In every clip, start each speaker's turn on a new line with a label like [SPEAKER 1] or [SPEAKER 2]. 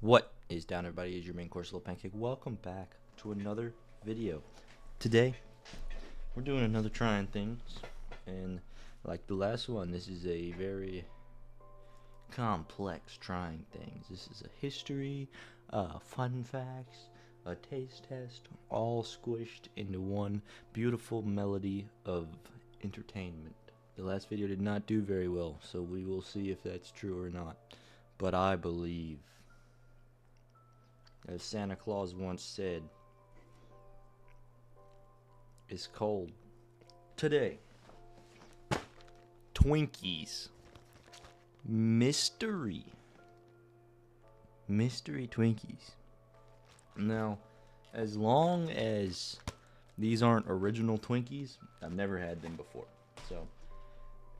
[SPEAKER 1] What is down, everybody? Is your main course, Little Pancake. Welcome back to another video. Today, we're doing another trying things, and like the last one, this is a very complex trying things. This is a history, fun facts, a taste test, all squished into one beautiful melody of entertainment. The last video did not do very well, so we will see if that's true or not. But I believe, as Santa Claus once said, it's cold. Today, Twinkies. Mystery Twinkies. Now, as long as these aren't original Twinkies, I've never had them before. So,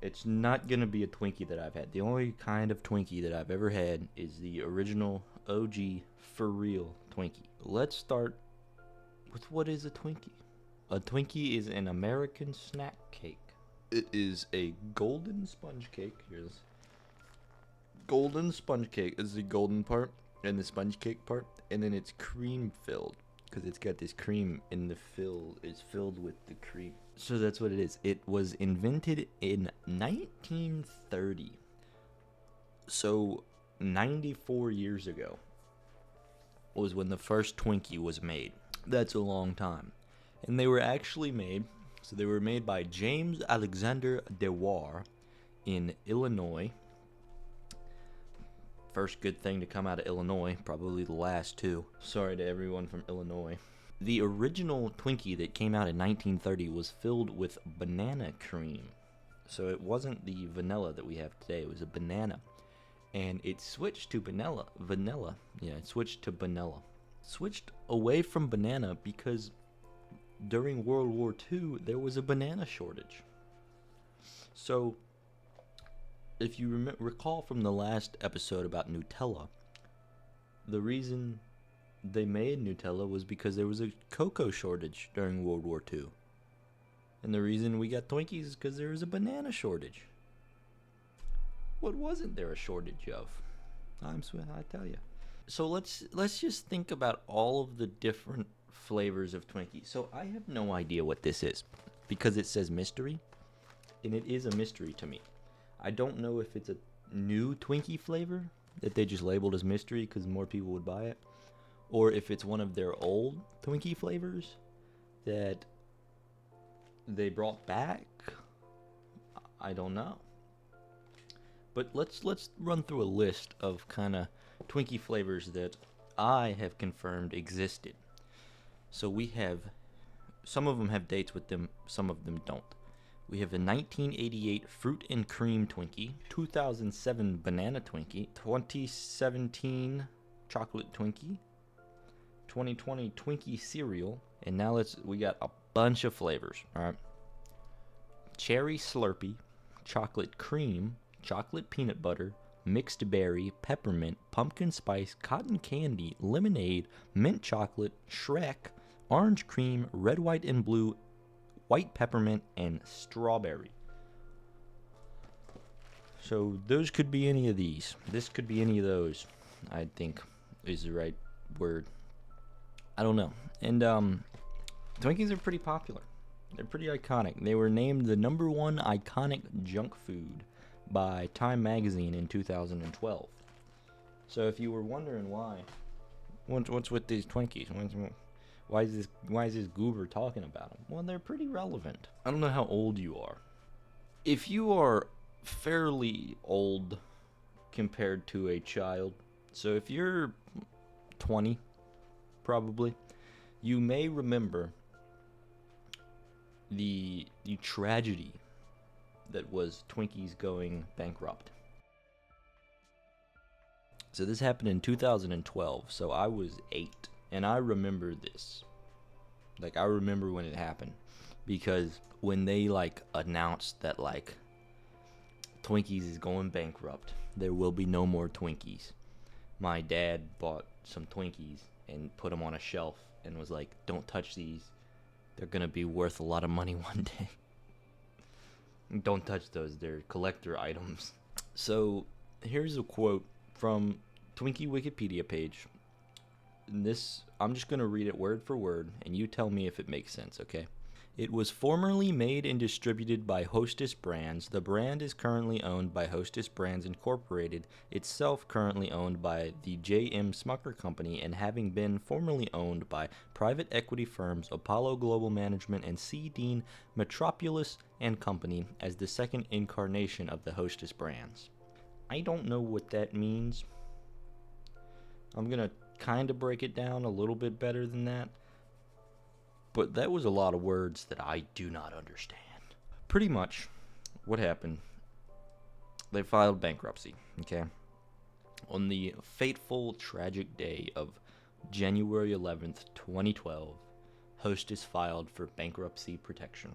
[SPEAKER 1] it's not going to be a Twinkie that I've had. The only kind of Twinkie that I've ever had is the original OG for real Twinkie. Let's start with what is a Twinkie. A Twinkie is an American snack cake. It is a golden sponge cake. Here's golden sponge cake. This is the golden part and the sponge cake part, and then it's cream filled because it's got this cream in the fill. It's filled with the cream. So that's what it is. It was invented in 1930. So 94 years ago was when the first Twinkie was made. That's a long time. And they were actually made, so they were made by James Alexander Dewar in Illinois. First good thing to come out of Illinois, probably the last too. Sorry to everyone from Illinois. The original Twinkie that came out in 1930 was filled with banana cream. So it wasn't the vanilla that we have today, it was a banana. And it switched to vanilla. It switched to vanilla. Switched away from banana because during World War II, there was a banana shortage. So, if you recall from the last episode about Nutella, the reason they made Nutella was because there was a cocoa shortage during World War II. And the reason we got Twinkies is because there was a banana shortage. What wasn't there a shortage of? I tell you. So let's just think about all of the different flavors of Twinkies. So I have no idea what this is because it says mystery, and it is a mystery to me. I don't know if it's a new Twinkie flavor that they just labeled as mystery because more people would buy it, or if it's one of their old Twinkie flavors that they brought back. I don't know. But let's run through a list of kind of Twinkie flavors that I have confirmed existed. So we have, some of them have dates with them, some of them don't. We have a 1988 Fruit and Cream Twinkie, 2007 Banana Twinkie, 2017 Chocolate Twinkie, 2020 Twinkie Cereal, and now we got a bunch of flavors, alright? Cherry Slurpee, Chocolate Cream, Chocolate Peanut Butter, Mixed Berry, Peppermint, Pumpkin Spice, Cotton Candy, Lemonade, Mint Chocolate, Shrek, Orange Cream, Red, White, and Blue, White Peppermint, and Strawberry. So those could be any of these. This could be any of those, I think is the right word. I don't know. And Twinkies are pretty popular. They're pretty iconic. They were named the #1 iconic junk food by Time Magazine in 2012. So if you were wondering what's with these Twinkies? Why is this goober talking about them? Well, they're pretty relevant. I don't know how old you are. If you are fairly old compared to a child, so if you're 20, probably, you may remember the tragedy that was Twinkies going bankrupt. So this happened in 2012, so I was 8, and I remember this. Like, I remember when it happened, because when they, announced that, Twinkies is going bankrupt, there will be no more Twinkies, my dad bought some Twinkies and put them on a shelf and was like, don't touch these. They're going to be worth a lot of money one day. Don't touch those. They're collector items. So here's a quote from Twinkie Wikipedia page. This, I'm just going to read it word for word, and you tell me if it makes sense, okay? It was formerly made and distributed by Hostess Brands. The brand is currently owned by Hostess Brands Incorporated, itself currently owned by the J.M. Smucker Company, and having been formerly owned by private equity firms Apollo Global Management and C. Dean Metropolis and Company as the second incarnation of the Hostess Brands. I don't know what that means. I'm going to kind of break it down a little bit better than that. But that was a lot of words that I do not understand. Pretty much what happened, they filed bankruptcy, okay? On the fateful, tragic day of January 11th, 2012, Hostess filed for bankruptcy protection.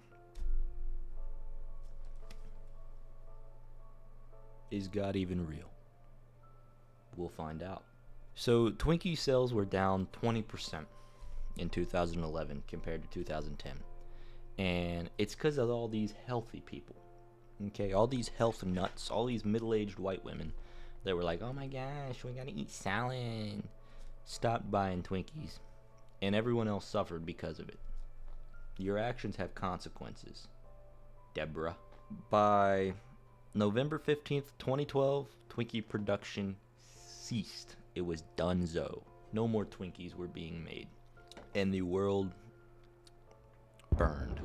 [SPEAKER 1] Is God even real? We'll find out. So Twinkie sales were down 20% in 2011 compared to 2010. And it's because of all these healthy people. Okay, all these health nuts, all these middle-aged white women that were like, oh my gosh, we gotta eat salad. Stopped buying Twinkies. And everyone else suffered because of it. Your actions have consequences, Deborah. By November 15th, 2012, Twinkie production ceased. It was donezo. No more Twinkies were being made. And the world burned.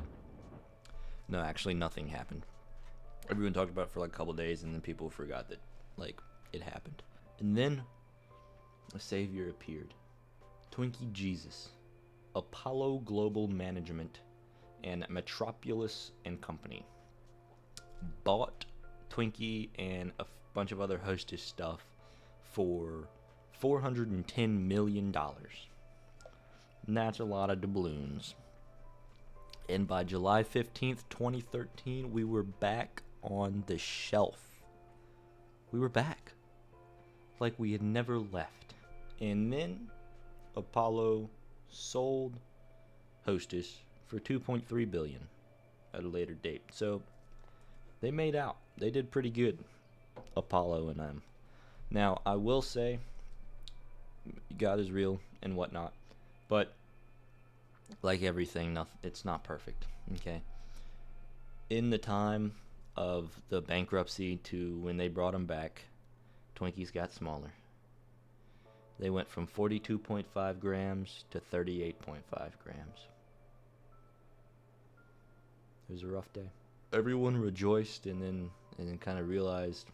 [SPEAKER 1] No, actually nothing happened. Everyone talked about it for like a couple days, and then people forgot that, like, it happened. And then a savior appeared. Twinkie Jesus. Apollo Global Management and Metropolis and Company bought Twinkie and a bunch of other Hostess stuff for $410 million. And that's a lot of doubloons. And by July 15th, 2013, we were back on the shelf. We were back. Like we had never left. And then Apollo sold Hostess for $2.3 billion at a later date. So they made out. They did pretty good, Apollo and them. Now, I will say, God is real and whatnot. But like everything, it's not perfect, okay? In the time of the bankruptcy to when they brought them back, Twinkies got smaller. They went from 42.5 grams to 38.5 grams. It was a rough day. Everyone rejoiced and then kind of realized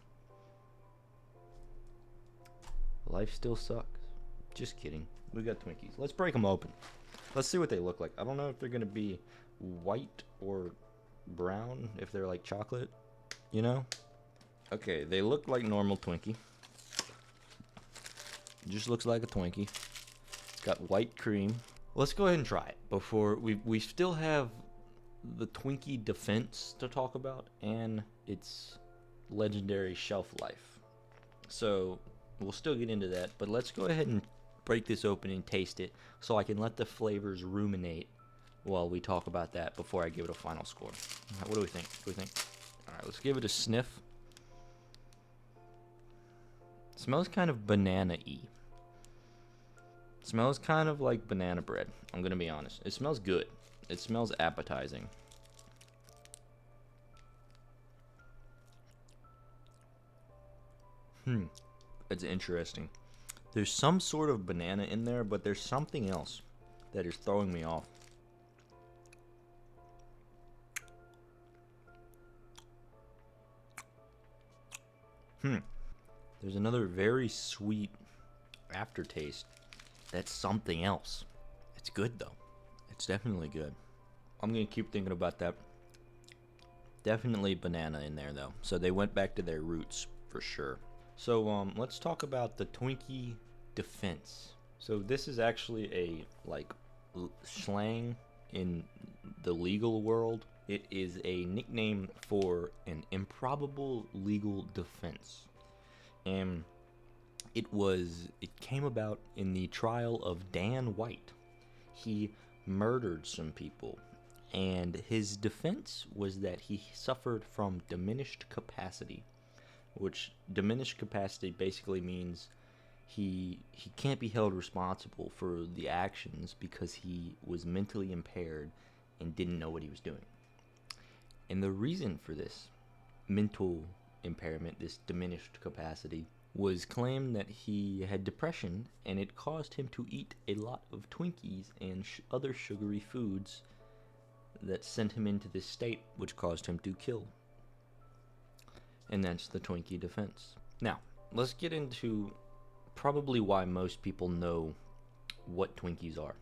[SPEAKER 1] life still sucks. Just kidding. We got Twinkies. Let's break them open. Let's see what they look like. I don't know if they're going to be white or brown, if they're like chocolate, you know? Okay, they look like normal Twinkie. Just looks like a Twinkie. Got white cream. Let's go ahead and try it before we still have the Twinkie defense to talk about and its legendary shelf life. So we'll still get into that, but let's go ahead and break this open and taste it so I can let the flavors ruminate while we talk about that before I give it a final score. What do we think? All right, let's give it a sniff. It smells kind of banana-y. It smells kind of like banana bread, I'm going to be honest. It smells good. It smells appetizing. It's interesting. There's some sort of banana in there, but there's something else that is throwing me off. There's another very sweet aftertaste. That's something else. It's good, though. It's definitely good. I'm going to keep thinking about that. Definitely banana in there, though. So they went back to their roots, for sure. So, let's talk about the Twinkie defense. So this is actually a, slang in the legal world. It is a nickname for an improbable legal defense. And it came about in the trial of Dan White. He murdered some people, and his defense was that he suffered from diminished capacity, which diminished capacity basically means he can't be held responsible for the actions because he was mentally impaired and didn't know what he was doing. And the reason for this mental impairment, this diminished capacity, was claimed that he had depression, and it caused him to eat a lot of Twinkies and other sugary foods that sent him into this state, which caused him to kill. And that's the Twinkie defense. Now, let's get into probably why most people know what Twinkies are,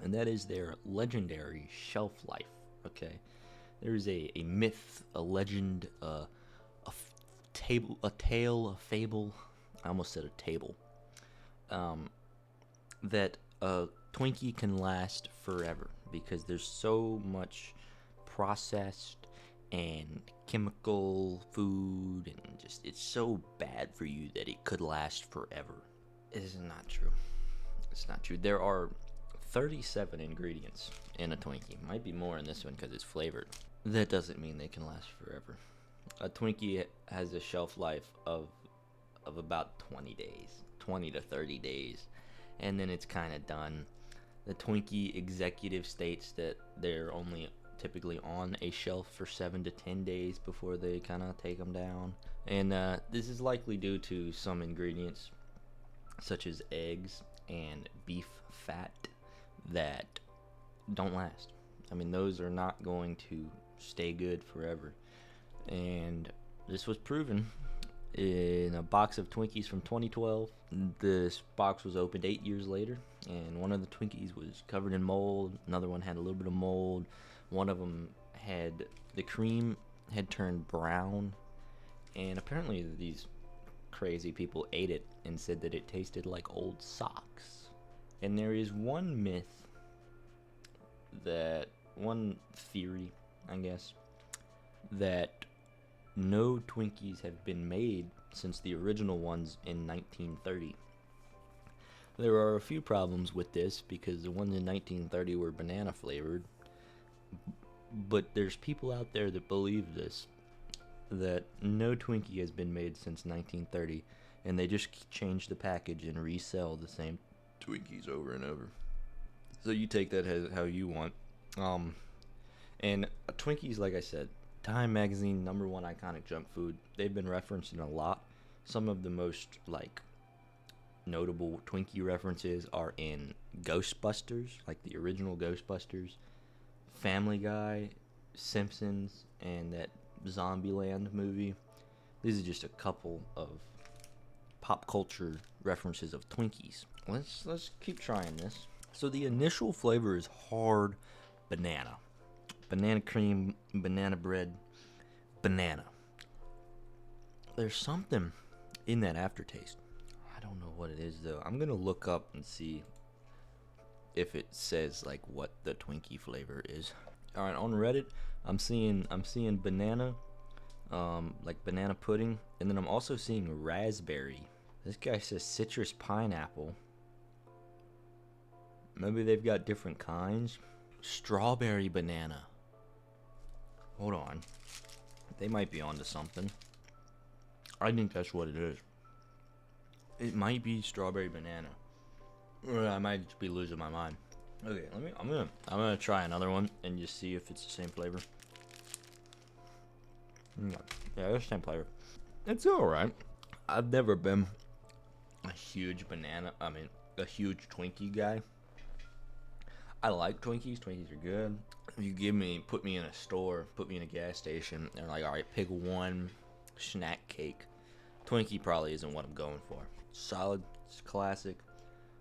[SPEAKER 1] and that is their legendary shelf life. Okay, there's a myth, a legend, a tale, a fable. I almost said a table. That a Twinkie can last forever because there's so much processed and chemical food, and just it's so bad for you that it could last forever. It is not true. It's not true. There are 37 ingredients in a Twinkie. Might be more in this one because it's flavored. That doesn't mean they can last forever. A Twinkie has a shelf life of about 20 days, 20 to 30 days, and then it's kind of done. The Twinkie executive states that they're only typically on a shelf for 7 to 10 days before they kind of take them down. And this is likely due to some ingredients such as eggs and beef fat that don't last. I mean, those are not going to stay good forever. And this was proven in a box of Twinkies from 2012. This box was opened 8 years later, and one of the Twinkies was covered in mold. Another one had a little bit of mold. One of them had the cream had turned brown, and apparently these crazy people ate it and said that it tasted like old socks. And there is one myth, one theory, I guess, that no Twinkies have been made since the original ones in 1930. There are a few problems with this because the ones in 1930 were banana flavored, but there's people out there that believe this, that no Twinkie has been made since 1930, and they just change the package and resell the same Twinkies over and over. So you take that as how you want. And Twinkies, like I said, Time Magazine, #1 iconic junk food. They've been referenced in a lot. Some of the most notable Twinkie references are in Ghostbusters, like the original Ghostbusters, Family Guy, Simpsons, and that Zombieland movie. These are just a couple of pop culture references of Twinkies. Let's keep trying this. So the initial flavor is hard banana. Banana cream, banana bread, banana. There's something in that aftertaste. I don't know what it is though. I'm gonna look up and see if it says what the Twinkie flavor is. All right, on Reddit, I'm seeing banana, like banana pudding, and then I'm also seeing raspberry. This guy says citrus pineapple. Maybe they've got different kinds. Strawberry banana. Hold on. They might be onto something. I think that's what it is. It might be strawberry banana. Or I might just be losing my mind. Okay, I'm gonna try another one and just see if it's the same flavor. Yeah, it's the same flavor. It's alright. I've never been a huge Twinkie guy. I like Twinkies. Twinkies are good. If you put me in a store, put me in a gas station, and like, alright, pick one snack cake. Twinkie probably isn't what I'm going for. Solid, it's classic,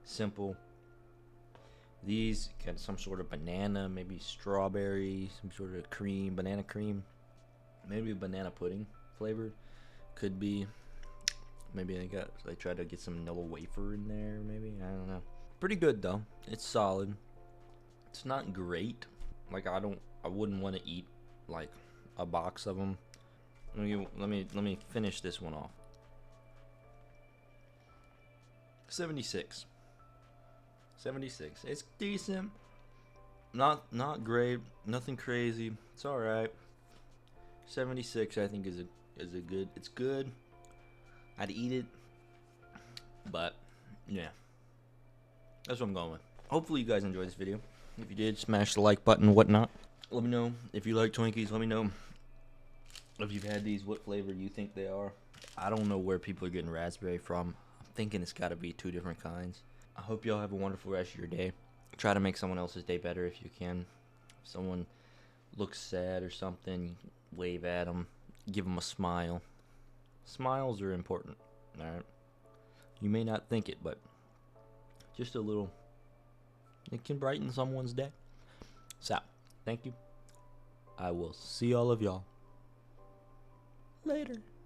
[SPEAKER 1] simple. These got some sort of banana, maybe strawberry, some sort of cream, banana cream, maybe a banana pudding flavor. Could be. Maybe they tried to get some vanilla wafer in there. Maybe, I don't know. Pretty good though. It's solid. It's not great. I wouldn't want to eat a box of them. Let me finish this one off. 76. It's decent. Not great. Nothing crazy. It's all right. 76, I think, is a good. It's good. I'd eat it, but Yeah. That's what I'm going with. Hopefully you guys enjoyed this video. If you did, smash the like button and whatnot. Let me know if you like Twinkies. Let me know if you've had these, what flavor you think they are. I don't know where people are getting raspberry from. I'm thinking it's got to be 2 different kinds. I hope y'all have a wonderful rest of your day. Try to make someone else's day better if you can. If someone looks sad or something, wave at them. Give them a smile. Smiles are important, alright? You may not think it, but just a little, it can brighten someone's day. So, thank you. I will see all of y'all later.